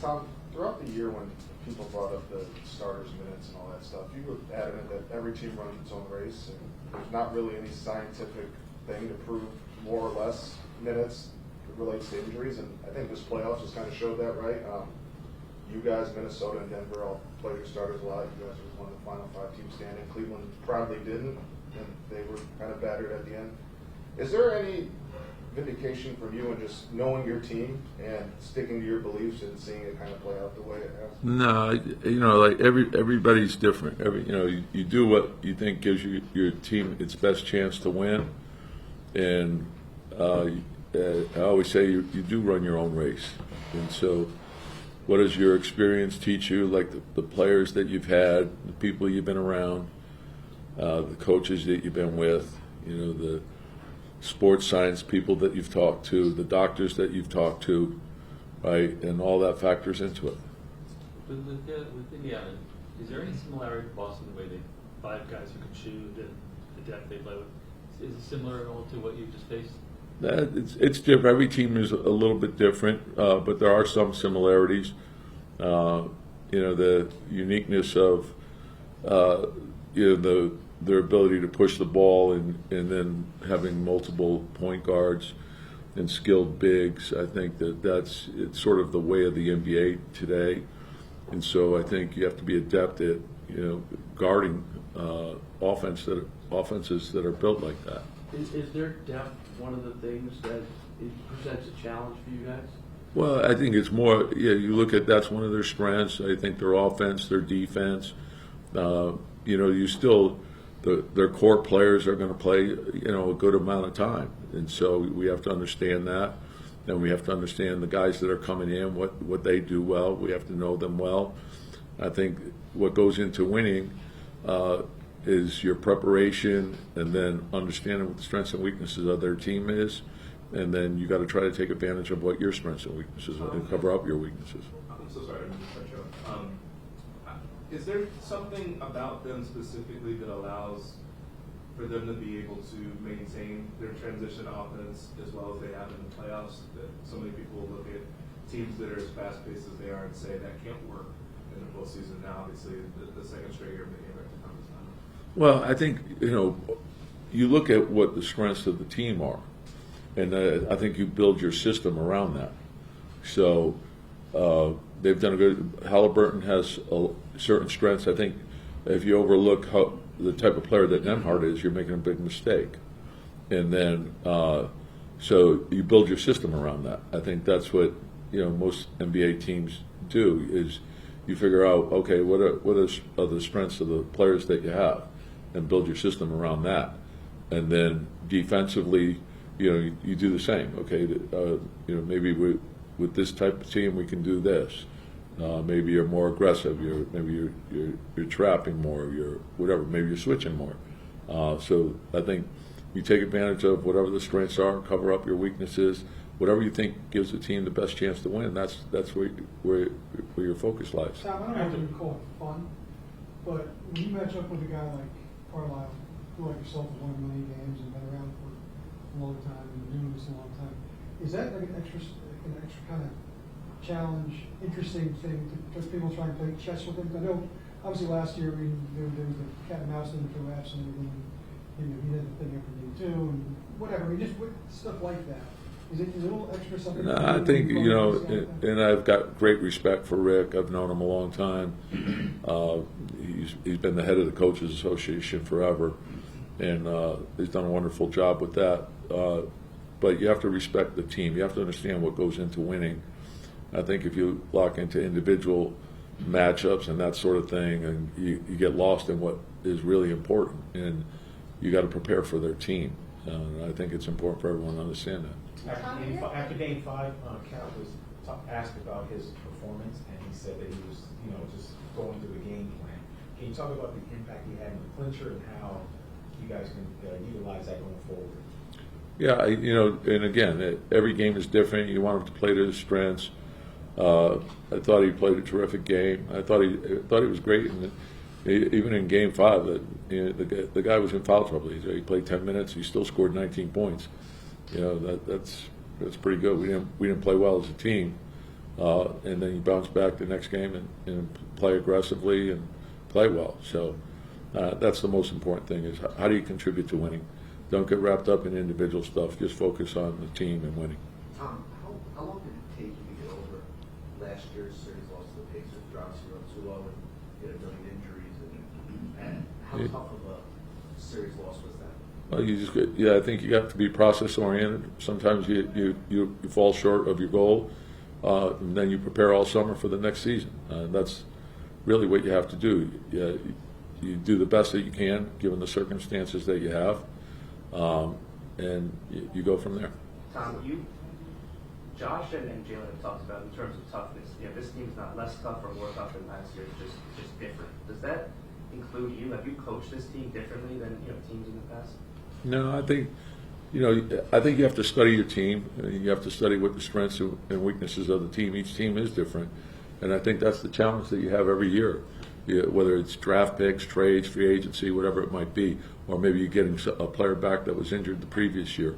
Tom, throughout the year when people brought up the starters' minutes and all that stuff, you were adamant that every team runs its own race, and there's not really any scientific thing to prove more or less minutes relates to injuries, and I think this playoffs just kind of showed that, right? You guys, Minnesota and Denver, all played your starters a lot. You guys were one of the final 5 teams standing. Cleveland proudly didn't, and they were kind of battered at the end. Is there any vindication from you in just knowing your team and sticking to your beliefs and seeing it kind of play out the way it has? No, like everybody's different. You do what you think gives your team its best chance to win, and I always say you do run your own race. And so, what does your experience teach you? Like the players that you've had, the people you've been around, the coaches that you've been with, the sports science people that you've talked to, the doctors that you've talked to, right? And all that factors into it. With Indiana, is there any similarity to Boston, the way they 5 guys who can shoot and the depth they play with? Is it similar at all to what you've just faced? It's different. Every team is a little bit different, but there are some similarities. The uniqueness of their ability to push the ball and then having multiple point guards and skilled bigs. I think it's sort of the way of the NBA today, and so I think you have to be adept at guarding offenses that are built like that. Is their depth one of the things that presents a challenge for you guys? Well, I think it's more. You look at that's one of their strengths. I think their offense, their defense. You still their core players are going to play a good amount of time, and so we have to understand that. And we have to understand the guys that are coming in, what they do well. We have to know them well. I think what goes into winning is your preparation, and then understanding what the strengths and weaknesses of their team is, and then you got to try to take advantage of what your strengths and weaknesses are and cover up your weaknesses. I'm so sorry to cut you off. Is there something about them specifically that allows for them to be able to maintain their transition offense as well as they have in the playoffs? That so many people look at teams that are as fast-paced as they are and say that can't work in the postseason. Now, obviously, the second straight year may have to come this time. Well, I think you look at what the strengths of the team are, and I think you build your system around that. So they've done a good. Halliburton has certain strengths. I think if you overlook the type of player that Nembhard is, you're making a big mistake. And then so you build your system around that. I think that's what most NBA teams do is you figure out, okay, what are the strengths of the players that you have, and build your system around that. And then defensively, you do the same. Okay, maybe with this type of team we can do this. Maybe you're more aggressive. Maybe you're trapping more. You're whatever. Maybe you're switching more. So I think you take advantage of whatever the strengths are, cover up your weaknesses. Whatever you think gives the team the best chance to win, that's where your focus lies. Tom, I don't know if you would call it fun, but when you match up with a guy like Carlisle, who like yourself has won many games and been around for a long time and been doing this a long time, is that like an extra kind of challenge, interesting thing to people try and play chess with him? I know, obviously last year they were doing the cat and mouse thing for reps and everything. He had the thing after game 2 and whatever. I mean, just stuff like that. Is it a little extra something? No, I think, and I've got great respect for Rick. I've known him a long time. He's been the head of the Coaches Association forever, and he's done a wonderful job with that. But you have to respect the team. You have to understand what goes into winning. I think if you lock into individual matchups and that sort of thing, and you get lost in what is really important, and you got to prepare for their team. I think it's important for everyone to understand that. After game 5, Cal was asked about his performance, and he said that he was, just going through the game plan. Can you talk about the impact he had in the clincher and how you guys can utilize that going forward? Yeah, and again, every game is different. You want him to play to his strengths. I thought he played a terrific game. I thought he was great, and even in game 5, the guy was in foul trouble. He played 10 minutes. He still scored 19 points. That's pretty good. We didn't play well as a team, and then you bounce back the next game and play aggressively and play well. So that's the most important thing, is how do you contribute to winning? Don't get wrapped up in individual stuff. Just focus on the team and winning. Tom, how long did it take you to get over last year's series loss to the Pacers, drops 0-2-0, and you had a million injuries, and how tough of a series loss was that? Well, I think you have to be process oriented. Sometimes you fall short of your goal, and then you prepare all summer for the next season. That's really what you have to do. You do the best that you can given the circumstances that you have, and you go from there. Tom, Josh and Jalen have talked about in terms of toughness. This team's not less tough or more tough than last year. It's just different. Does that include you? Have you coached this team differently than teams in the past? No, I think you have to study your team. You have to study what the strengths and weaknesses of the team. Each team is different, and I think that's the challenge that you have every year. Whether it's draft picks, trades, free agency, whatever it might be, or maybe you're getting a player back that was injured the previous year.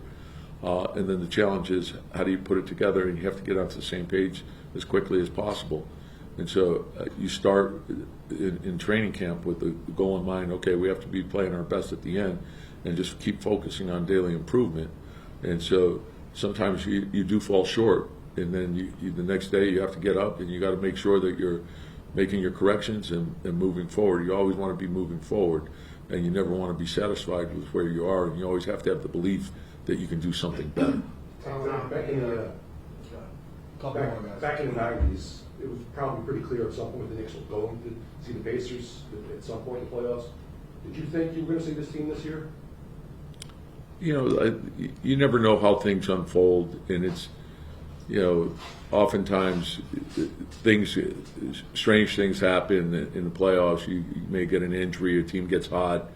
And then the challenge is, how do you put it together? And you have to get onto the same page as quickly as possible. And so you start in training camp with the goal in mind. Okay, we have to be playing our best at the end, and just keep focusing on daily improvement. And so sometimes you do fall short, and then the next day you have to get up and you got to make sure that you're making your corrections and moving forward. You always want to be moving forward, and you never want to be satisfied with where you are, and you always have to have the belief that you can do something better. Tom, back in the back in the 90s, it was probably pretty clear at some point the Knicks were going to see the Pacers at some point in the playoffs. Did you think you were going to see this team this year? You never know how things unfold, and it's, oftentimes strange things happen in the playoffs. You may get an injury, a team gets hot.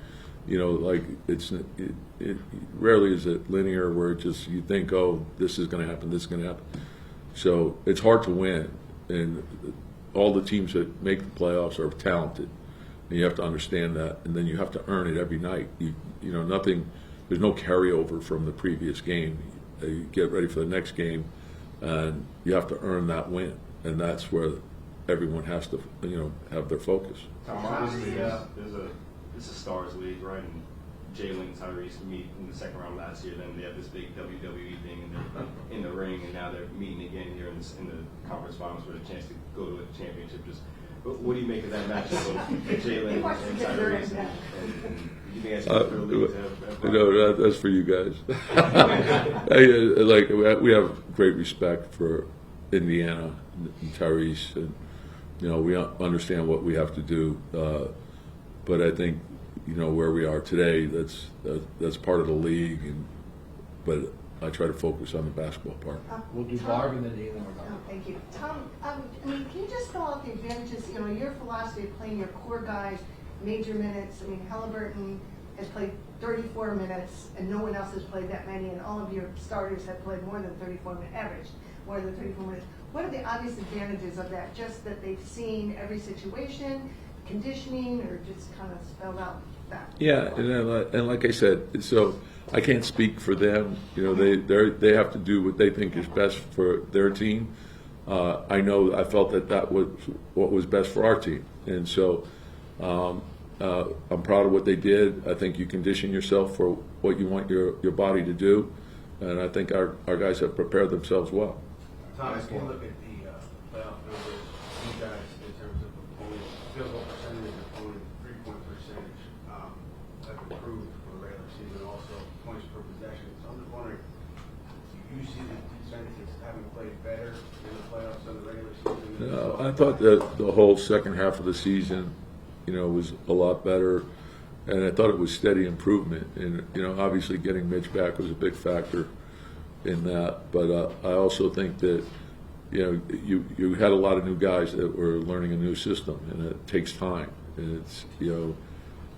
It rarely is it linear where it just you think, oh, this is going to happen, this is going to happen. So it's hard to win, and all the teams that make the playoffs are talented, and you have to understand that, and then you have to earn it every night. Nothing. There's no carryover from the previous game. You get ready for the next game, and you have to earn that win, and that's where everyone has to, have their focus. Tom, obviously, it's a stars league, right? And Jalen and Tyrese meet in the second round last year. Then they have this big WWE thing, and they're in the ring, and now they're meeting again here in the conference finals for the chance to go to a championship. What do you make of that matchup of Jalen and Tyrese? And you think that's good for the league to have? That's for you guys. We have great respect for Indiana and Tyrese, and we understand what we have to do. But I think where we are today, that's part of the league, but I try to focus on the basketball part. We'll do Barb and then Jalen. Thank you. Tom, can you just spell out the advantages, your philosophy of playing your core guys major minutes? Halliburton has played 34 minutes, and no one else has played that many, and all of your starters have played more than 34 minutes, average, more than 34 minutes. What are the obvious advantages of that? Just that they've seen every situation, conditioning, or just kind of spelled out that? Yeah, and like I said, so I can't speak for them. They have to do what they think is best for their team. I know I felt that was what was best for our team, and so I'm proud of what they did. I think you condition yourself for what you want your body to do, and I think our guys have prepared themselves well. Tom, if you look at the playoff numbers, you guys, in terms of opponent field goal percentage, opponent 3-point percentage, have improved from the regular season, also points per possession. So I'm just wondering, do you see the defenses having played better in the playoffs than the regular season? No, I thought that the whole second half of the season, was a lot better, and I thought it was steady improvement. And obviously getting Mitch back was a big factor in that, but I also think that you had a lot of new guys that were learning a new system, and it takes time, and it's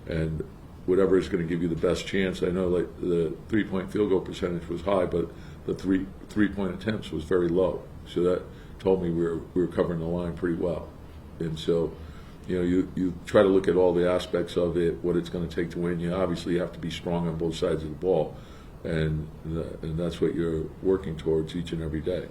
and whatever is going to give you the best chance. I know the 3-point field goal percentage was high, but the three-point attempts was very low, so that told me we were covering the line pretty well. And so you try to look at all the aspects of it, what it's going to take to win. You obviously have to be strong on both sides of the ball, and that's what you're working towards each and every day.